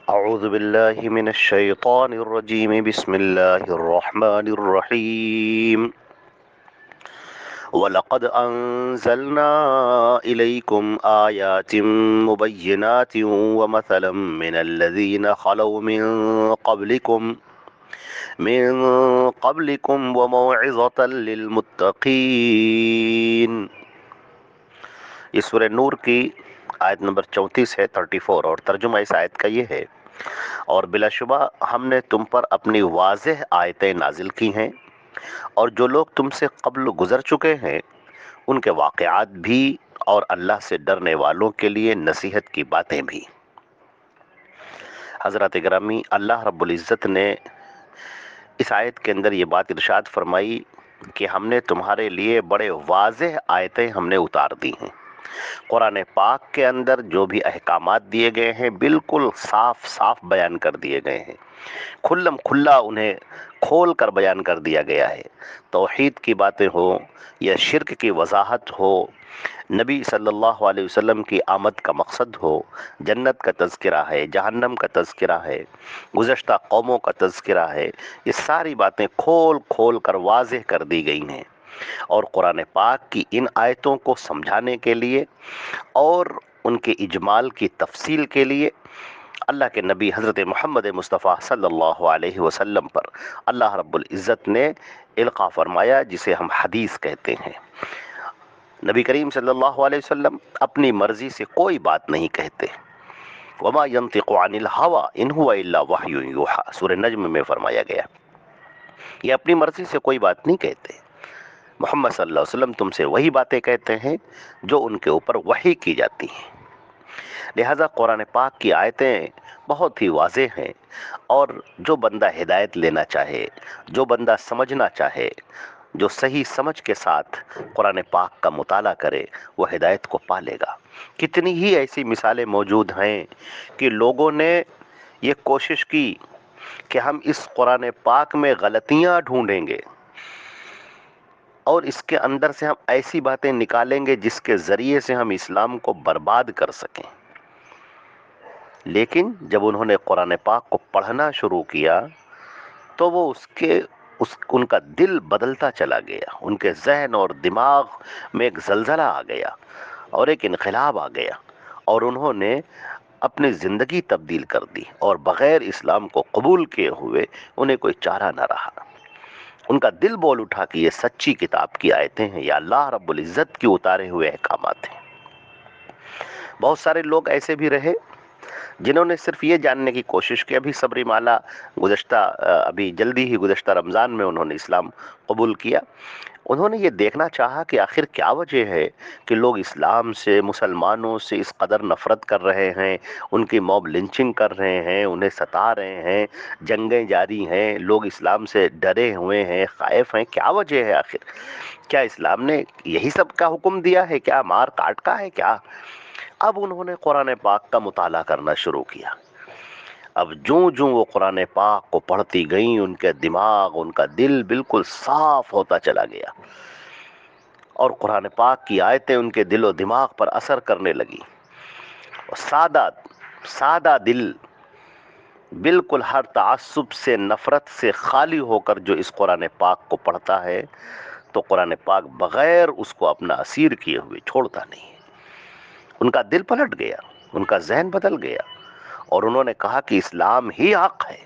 اعوذ باللہ من الشیطان الرجیم بسم اللہ الرحمن الرحیم وَلَقَدْ أَنزَلْنَا إِلَيْكُمْ آيَاتٍ مُبَيِّنَاتٍ وَمَثَلًا مِّنَ الَّذِينَ خَلَوْا من قبلكم وَمَوْعِظَةً لِّلْمُتَّقِينَ۔ یہ سورہ نور کی آیت نمبر 34 ہے، 34، اور ترجمہ اس آیت کا یہ ہے: اور بلا شبہ ہم نے تم پر اپنی واضح آیتیں نازل کی ہیں، اور جو لوگ تم سے قبل گزر چکے ہیں ان کے واقعات بھی، اور اللہ سے ڈرنے والوں کے لیے نصیحت کی باتیں بھی۔ حضرات گرامی، اللہ رب العزت نے اس آیت کے اندر یہ بات ارشاد فرمائی کہ ہم نے تمہارے لیے بڑے واضح آیتیں ہم نے اتار دی ہیں۔ قرآن پاک کے اندر جو بھی احکامات دیے گئے ہیں بالکل صاف صاف بیان کر دیے گئے ہیں، کھلم کھلا انہیں کھول کر بیان کر دیا گیا ہے۔ توحید کی باتیں ہوں یا شرک کی وضاحت ہو، نبی صلی اللہ علیہ وسلم کی آمد کا مقصد ہو، جنت کا تذکرہ ہے، جہنم کا تذکرہ ہے، گزشتہ قوموں کا تذکرہ ہے، یہ ساری باتیں کھول کھول کر واضح کر دی گئی ہیں۔ اور قرآن پاک کی ان آیتوں کو سمجھانے کے لیے اور ان کے اجمال کی تفصیل کے لیے اللہ کے نبی حضرت محمد مصطفیٰ صلی اللہ علیہ وسلم پر اللہ رب العزت نے القاء فرمایا، جسے ہم حدیث کہتے ہیں۔ نبی کریم صلی اللہ علیہ وسلم اپنی مرضی سے کوئی بات نہیں کہتے۔ وما ينطق عن الهوى ان هو الا وحی یوحى، سورہ نجم میں فرمایا گیا، یہ اپنی مرضی سے کوئی بات نہیں کہتے۔ محمد صلی اللہ علیہ وسلم تم سے وہی باتیں کہتے ہیں جو ان کے اوپر وحی کی جاتی ہیں۔ لہذا قرآن پاک کی آیتیں بہت ہی واضح ہیں، اور جو بندہ ہدایت لینا چاہے، جو بندہ سمجھنا چاہے، جو صحیح سمجھ کے ساتھ قرآن پاک کا مطالعہ کرے، وہ ہدایت کو پا لے گا۔ کتنی ہی ایسی مثالیں موجود ہیں کہ لوگوں نے یہ کوشش کی کہ ہم اس قرآن پاک میں غلطیاں ڈھونڈیں گے اور اس کے اندر سے ہم ایسی باتیں نکالیں گے جس کے ذریعے سے ہم اسلام کو برباد کر سکیں۔ لیکن جب انہوں نے قرآن پاک کو پڑھنا شروع کیا تو وہ ان کا دل بدلتا چلا گیا، ان کے ذہن اور دماغ میں ایک زلزلہ آ گیا اور ایک انقلاب آ گیا، اور انہوں نے اپنی زندگی تبدیل کر دی، اور بغیر اسلام کو قبول کیے ہوئے انہیں کوئی چارہ نہ رہا۔ ان کا دل بول اٹھا کہ یہ سچی کتاب کی آیتیں ہیں، یا اللہ رب العزت کی اتارے ہوئے احکامات ہیں۔ بہت سارے لوگ ایسے بھی رہے جنہوں نے صرف یہ جاننے کی کوشش کی، ابھی جلدی ہی گزشتہ رمضان میں انہوں نے اسلام قبول کیا۔ انہوں نے یہ دیکھنا چاہا کہ آخر کیا وجہ ہے کہ لوگ اسلام سے، مسلمانوں سے اس قدر نفرت کر رہے ہیں، ان کی موب لنچنگ کر رہے ہیں، انہیں ستا رہے ہیں، جنگیں جاری ہیں، لوگ اسلام سے ڈرے ہوئے ہیں، خائف ہیں۔ کیا وجہ ہے آخر؟ کیا اسلام نے یہی سب کا حکم دیا ہے؟ کیا مار کاٹ کا ہے کیا؟ اب انہوں نے قرآن پاک کا مطالعہ کرنا شروع کیا۔ اب جوں وہ قرآن پاک کو پڑھتی گئیں، ان کے دماغ، ان کا دل بالکل صاف ہوتا چلا گیا، اور قرآن پاک کی آیتیں ان کے دل و دماغ پر اثر کرنے لگیں۔ اور سادہ دل، بالکل ہر تعصب سے، نفرت سے خالی ہو کر جو اس قرآن پاک کو پڑھتا ہے تو قرآن پاک بغیر اس کو اپنا اسیر کیے ہوئے چھوڑتا نہیں ہے۔ ان کا دل پلٹ گیا، ان کا ذہن بدل گیا، اور انہوں نے کہا کہ اسلام ہی حق ہے۔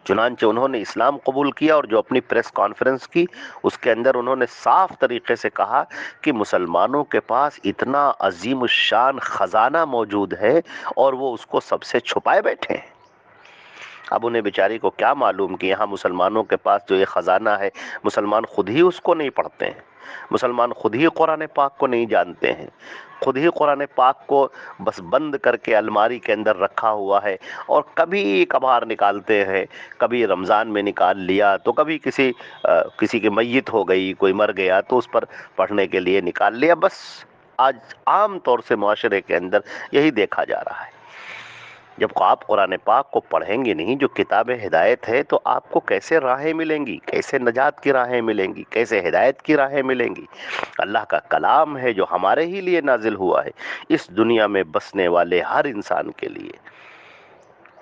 چنانچہ انہوں نے اسلام قبول کیا، اور جو اپنی پریس کانفرنس کی اس کے اندر انہوں نے صاف طریقے سے کہا کہ مسلمانوں کے پاس اتنا عظیم الشان خزانہ موجود ہے اور وہ اس کو سب سے چھپائے بیٹھے ہیں۔ اب انہیں بیچاری کو کیا معلوم کہ یہاں مسلمانوں کے پاس جو یہ خزانہ ہے، مسلمان خود ہی اس کو نہیں پڑھتے ہیں، مسلمان خود ہی قرآن پاک کو نہیں جانتے ہیں، خود ہی قرآن پاک کو بس بند کر کے الماری کے اندر رکھا ہوا ہے، اور کبھی کبھار نکالتے ہیں، کبھی رمضان میں نکال لیا، تو کبھی کسی کی میت ہو گئی، کوئی مر گیا تو اس پر پڑھنے کے لیے نکال لیا۔ بس آج عام طور سے معاشرے کے اندر یہی دیکھا جا رہا ہے۔ جب آپ قرآن پاک کو پڑھیں گے نہیں، جو کتاب ہدایت ہے، تو آپ کو کیسے راہیں ملیں گی، کیسے نجات کی راہیں ملیں گی، کیسے ہدایت کی راہیں ملیں گی؟ اللہ کا کلام ہے جو ہمارے ہی لیے نازل ہوا ہے، اس دنیا میں بسنے والے ہر انسان کے لیے۔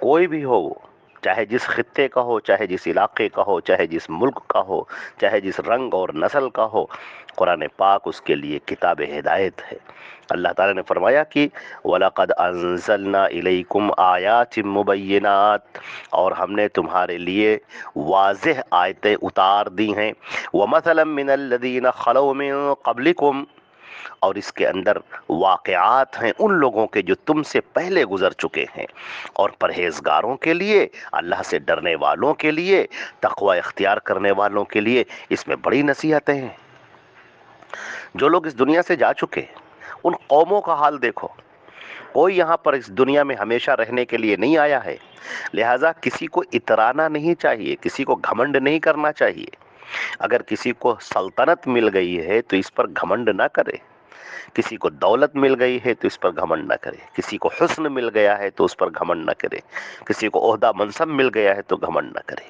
کوئی بھی ہو، چاہے جس خطے کا ہو، چاہے جس علاقے کا ہو، چاہے جس ملک کا ہو، چاہے جس رنگ اور نسل کا ہو، قرآن پاک اس کے لیے کتاب ہدایت ہے۔ اللہ تعالیٰ نے فرمایا کہ وَلَقَدْ أَنزَلْنَا إِلَيْكُمْ آيَاتٍ مُبَيِّنَاتٍ، اور ہم نے تمہارے لیے واضح آیتیں اتار دی ہیں، وَمَثَلًا مِّنَ الَّذِينَ خَلَوْا مِن قَبْلِكُمْ، اور اس کے اندر واقعات ہیں ان لوگوں کے جو تم سے پہلے گزر چکے ہیں، اور پرہیزگاروں کے لیے، اللہ سے ڈرنے والوں کے لیے، تقوی اختیار کرنے والوں کے لیے اس میں بڑی نصیحتیں ہیں۔ جو لوگ اس دنیا سے جا چکے ان قوموں کا حال دیکھو، کوئی یہاں پر اس دنیا میں ہمیشہ رہنے کے لیے نہیں آیا ہے، لہٰذا کسی کو اترانا نہیں چاہیے، کسی کو گھمنڈ نہیں کرنا چاہیے۔ اگر کسی کو سلطنت مل گئی ہے تو اس پر گھمنڈ نہ کرے، کسی کو دولت مل گئی ہے تو اس پر گھمنڈ نہ کرے، کسی کو حسن مل گیا ہے تو اس پر گھمنڈ نہ کرے، کسی کو عہدہ منصب مل گیا ہے تو گھمنڈ نہ کرے۔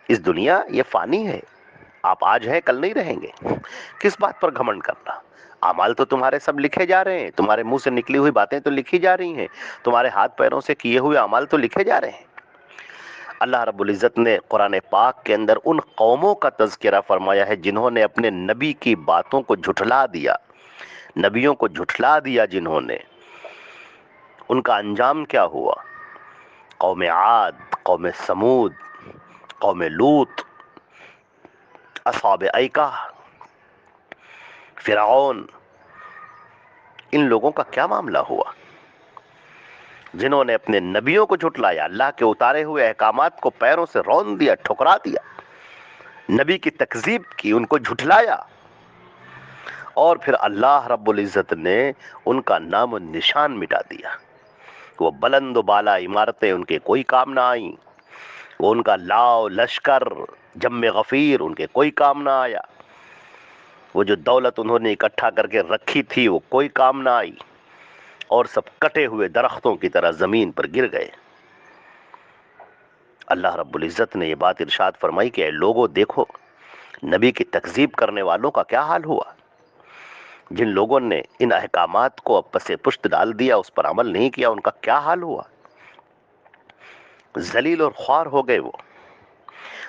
اس دنیا یہ فانی ہے، آپ آج ہیں کل نہیں رہیں گے، کس بات پر گھمنڈ کرنا؟ اعمال تو تمہارے سب لکھے جا رہے ہیں، تمہارے منہ سے نکلی ہوئی باتیں تو لکھی جا رہی ہیں، تمہارے ہاتھ پیروں سے کیے ہوئے اعمال تو لکھے جا رہے ہیں۔ اللہ رب العزت نے قرآن پاک کے اندر ان قوموں کا تذکرہ فرمایا ہے جنہوں نے اپنے نبی کی باتوں کو جھٹلا دیا، نبیوں کو جھٹلا دیا جنہوں نے، ان کا انجام کیا ہوا؟ قوم عاد، قوم سمود، قوم لوط، اصحاب ایکہ، فرعون، ان لوگوں کا کیا معاملہ ہوا جنہوں نے اپنے نبیوں کو جھٹلایا، اللہ کے اتارے ہوئے احکامات کو پیروں سے رون دیا، ٹھکرا دیا، نبی کی تکذیب کی، ان کو جھٹلایا، اور پھر اللہ رب العزت نے ان کا نام و نشان مٹا دیا۔ وہ بلند و بالا عمارتیں ان کے کوئی کام نہ آئیں، وہ ان کا لاؤ لشکر جم غفیر ان کے کوئی کام نہ آیا، وہ جو دولت انہوں نے اکٹھا کر کے رکھی تھی وہ کوئی کام نہ آئی، اور سب کٹے ہوئے درختوں کی طرح زمین پر گر گئے۔ اللہ رب العزت نے یہ بات ارشاد فرمائی کہ اے لوگوں دیکھو نبی کی تکذیب کرنے والوں کا کیا حال ہوا، جن لوگوں نے ان احکامات کو اب پس پشت ڈال دیا، اس پر عمل نہیں کیا، ان کا کیا حال ہوا، ذلیل اور خوار ہو گئے وہ۔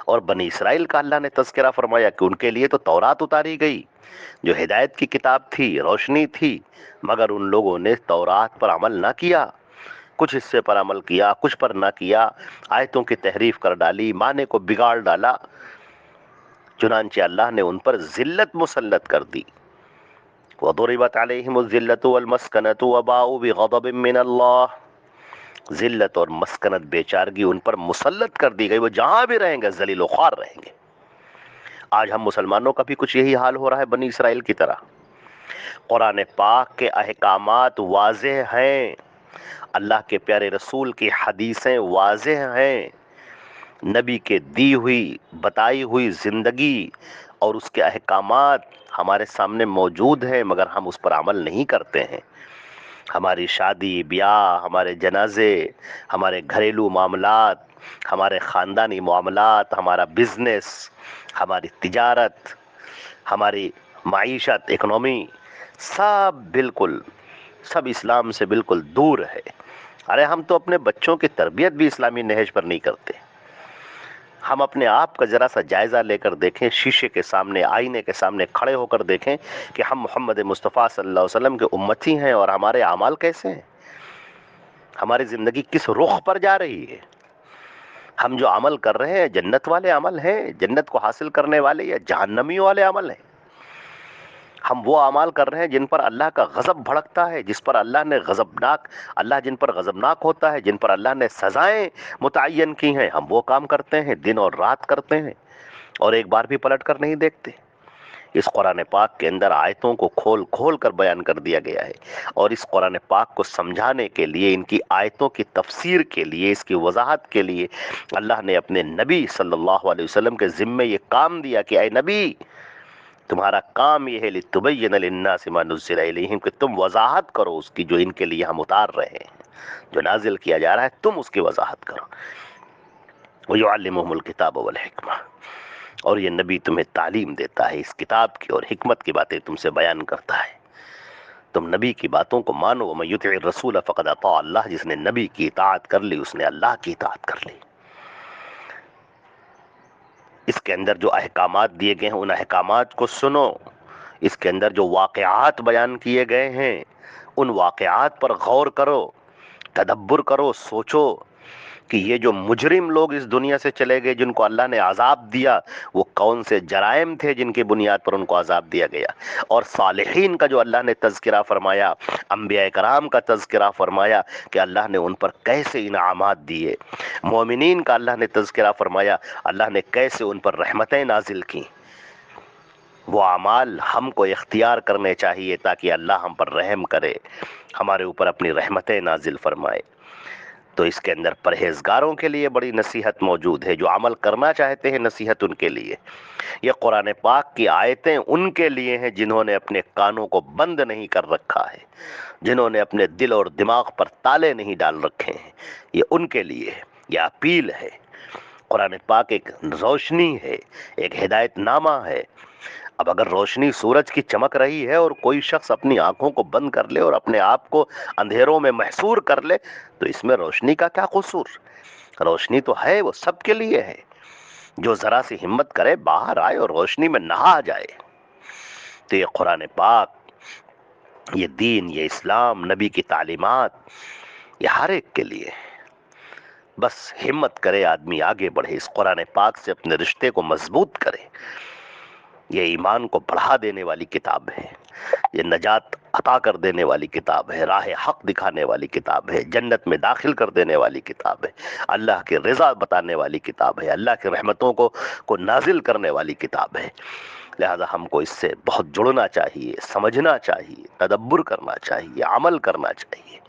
اور بنی اسرائیل کا اللہ نے تذکرہ فرمایا کہ ان کے لیے تو تورات اتاری گئی جو ہدایت کی کتاب تھی، روشنی تھی، مگر ان لوگوں نے تورات پر عمل نہ کیا، کچھ حصے پر عمل کیا، کچھ پر نہ کیا، آیتوں کی تحریف کر ڈالی، معنی کو بگاڑ ڈالا، چنانچہ اللہ نے ان پر ذلت مسلط کر دی۔ وَضُرِبَتْ عَلَيْهِمُ الذِّلَّةُ وَالْمَسْكَنَةُ وَبَاءُوا بِغَضَبٍ مِّنَ اللَّهِ، ذلت اور مسکنت بے چارگی ان پر مسلط کر دی گئی، وہ جہاں بھی رہیں گے ذلیل و خوار رہیں گے۔ آج ہم مسلمانوں کا بھی کچھ یہی حال ہو رہا ہے بنی اسرائیل کی طرح۔ قرآن پاک کے احکامات واضح ہیں، اللہ کے پیارے رسول کی حدیثیں واضح ہیں، نبی کے دی ہوئی بتائی ہوئی زندگی اور اس کے احکامات ہمارے سامنے موجود ہیں، مگر ہم اس پر عمل نہیں کرتے ہیں۔ ہماری شادی بیاہ، ہمارے جنازے، ہمارے گھریلو معاملات، ہمارے خاندانی معاملات، ہمارا بزنس، ہماری تجارت، ہماری معیشت، اکنومی، سب اسلام سے بالکل دور ہے۔ ارے ہم تو اپنے بچوں کی تربیت بھی اسلامی نہج پر نہیں کرتے۔ ہم اپنے آپ کا ذرا سا جائزہ لے کر دیکھیں، شیشے کے سامنے، آئینے کے سامنے کھڑے ہو کر دیکھیں کہ ہم محمد مصطفیٰ صلی اللہ علیہ وسلم کے امتی ہیں اور ہمارے اعمال کیسے ہیں، ہماری زندگی کس رخ پر جا رہی ہے۔ ہم جو عمل کر رہے ہیں جنت والے عمل ہیں، جنت کو حاصل کرنے والے، یا جہنمیوں والے عمل ہیں؟ ہم وہ اعمال کر رہے ہیں جن پر اللہ کا غضب بھڑکتا ہے، جس پر اللہ نے اللہ جن پر غضبناک ہوتا ہے، جن پر اللہ نے سزائیں متعین کی ہیں، ہم وہ کام کرتے ہیں، دن اور رات کرتے ہیں، اور ایک بار بھی پلٹ کر نہیں دیکھتے۔ اس قرآن پاک کے اندر آیتوں کو کھول کھول کر بیان کر دیا گیا ہے، اور اس قرآن پاک کو سمجھانے کے لیے، ان کی آیتوں کی تفسیر کے لیے، اس کی وضاحت کے لیے اللہ نے اپنے نبی صلی اللہ علیہ وسلم کے ذمے یہ کام دیا کہ اے نبی تمہارا کام یہ ہے لِتُبَيِّنَ لِلنَّاسِ مَا نُزِّلَ إِلَيْهِمْ، کہ تم وضاحت کرو اس کی جو ان کے لیے ہم اتار رہے ہیں، جو نازل کیا جا رہا ہے، تم اس کی وضاحت کرو۔ وَيُعَلِّمُهُمُ الْكِتَابَ وَالْحِكْمَةَ، اور یہ نبی تمہیں تعلیم دیتا ہے اس کتاب کی اور حکمت کی باتیں تم سے بیان کرتا ہے تم نبی کی باتوں کو مانو، وَمَن يُطِعِ الرَّسُولَ فَقَدْ أَطَاعَ اللَّهَ، جس نے نبی کی اطاعت کر لی اس نے اللہ کی اطاعت کر لی۔ اس کے اندر جو احکامات دیے گئے ہیں ان احکامات کو سنو، اس کے اندر جو واقعات بیان کیے گئے ہیں ان واقعات پر غور کرو، تدبر کرو، سوچو کہ یہ جو مجرم لوگ اس دنیا سے چلے گئے جن کو اللہ نے عذاب دیا وہ کون سے جرائم تھے جن کی بنیاد پر ان کو عذاب دیا گیا، اور صالحین کا جو اللہ نے تذکرہ فرمایا، انبیاء کرام کا تذکرہ فرمایا کہ اللہ نے ان پر کیسے انعامات دیے، مومنین کا اللہ نے تذکرہ فرمایا اللہ نے کیسے ان پر رحمتیں نازل کیں۔ وہ اعمال ہم کو اختیار کرنے چاہیے تاکہ اللہ ہم پر رحم کرے، ہمارے اوپر اپنی رحمتیں نازل فرمائے۔ تو اس کے اندر پرہیزگاروں کے لیے بڑی نصیحت موجود ہے، جو عمل کرنا چاہتے ہیں نصیحت ان کے لیے۔ یہ قرآن پاک کی آیتیں ان کے لیے ہیں جنہوں نے اپنے کانوں کو بند نہیں کر رکھا ہے، جنہوں نے اپنے دل اور دماغ پر تالے نہیں ڈال رکھے ہیں، یہ ان کے لیے ہے، یہ اپیل ہے۔ قرآن پاک ایک روشنی ہے، ایک ہدایت نامہ ہے۔ اب اگر روشنی سورج کی چمک رہی ہے اور کوئی شخص اپنی آنکھوں کو بند کر لے اور اپنے آپ کو اندھیروں میں محصور کر لے تو اس میں روشنی کا کیا قصور؟ روشنی تو ہے، وہ سب کے لیے ہے۔ جو ذرا سی ہمت کرے باہر آئے اور روشنی میں نہا جائے۔ تو یہ قرآن پاک، یہ دین، یہ اسلام، نبی کی تعلیمات، یہ ہر ایک کے لیے ہے۔ بس ہمت کرے آدمی، آگے بڑھے، اس قرآن پاک سے اپنے رشتے کو مضبوط کرے۔ یہ ایمان کو بڑھا دینے والی کتاب ہے، یہ نجات عطا کر دینے والی کتاب ہے، راہ حق دکھانے والی کتاب ہے، جنت میں داخل کر دینے والی کتاب ہے، اللہ کی رضا بتانے والی کتاب ہے، اللہ کی رحمتوں کو نازل کرنے والی کتاب ہے۔ لہذا ہم کو اس سے بہت جڑنا چاہیے، سمجھنا چاہیے، تدبر کرنا چاہیے، عمل کرنا چاہیے۔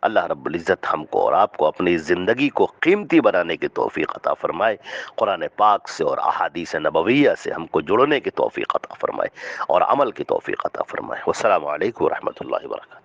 اللہ رب العزت ہم کو اور آپ کو اپنی زندگی کو قیمتی بنانے کی توفیق عطا فرمائے، قرآن پاک سے اور احادیث نبویہ سے ہم کو جڑنے کی توفیق عطا فرمائے اور عمل کی توفیق عطا فرمائے۔ والسلام علیکم ورحمۃ اللہ وبرکاتہ۔